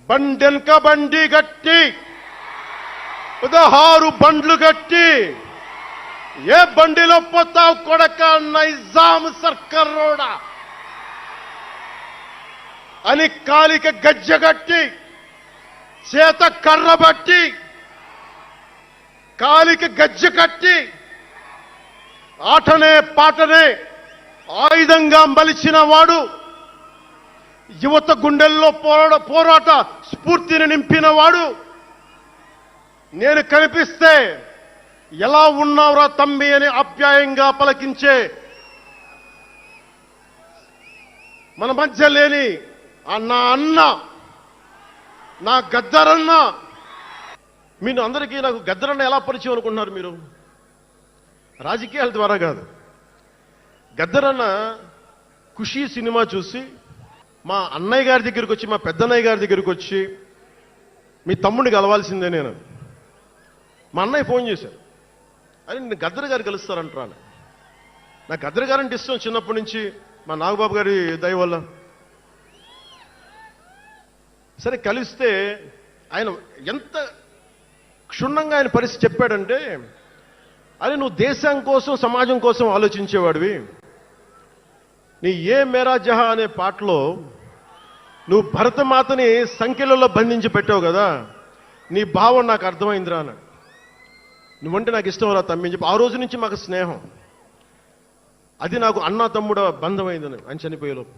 బండెనక బండి గట్టి 16 బండ్లు గట్టి ఏ బండిలో పోతావు కొడక నైజాం సర్కారోడా అని కాలిక గజ్జగట్టి చేత కర్ర బట్టి కాలికి గజ్జె కట్టి ఆటనే పాటనే ఆయుధంగా మలిచిన వాడు యువత గుండెల్లో పోరాట స్ఫూర్తిని నింపిన వాడు నేను కనిపిస్తే ఎలా ఉన్నావురా తమ్మి అని ఆప్యాయంగా పలకించే మన మధ్య లేని నా అన్న నా గద్దరన్న మీరు అందరికీ నాకు గద్దరన్న ఎలా పరిచయం అనుకుంటున్నారు మీరు రాజకీయాల ద్వారా కాదు గద్దరన్న ఖుషీ సినిమా చూసి మా అన్నయ్య గారి దగ్గరికి వచ్చి మా పెద్దన్నయ్య గారి దగ్గరికి వచ్చి మీ తమ్ముడిని కలవాల్సిందే నేను మా అన్నయ్య ఫోన్ చేశారు అని నేను గద్దర్ గారు కలుస్తారంటారా నాకు గద్దర్ గారంటే ఇష్టం చిన్నప్పటి నుంచి మా నాగబాబు గారి దయ వల్ల సరే కలిస్తే ఆయన ఎంత క్షుణ్ణంగా ఆయన పరిస్థితి చెప్పాడంటే అరే నువ్వు దేశం కోసం సమాజం కోసం ఆలోచించేవాడివి నీ ఏ మేరా జహా అనే పాటలో నువ్వు భరతమాతని సంఖ్యలలో బంధించి పెట్టావు కదా నీ భావం నాకు అర్థమైందిరా అన్నాడు నువ్వంటే నాకు ఇష్టం రా తమ్మి చెప్పి ఆ రోజు నుంచి మాకు స్నేహం అది నాకు అన్న తమ్ముడ బంధమైందని ఆయన చనిపోయేలోపు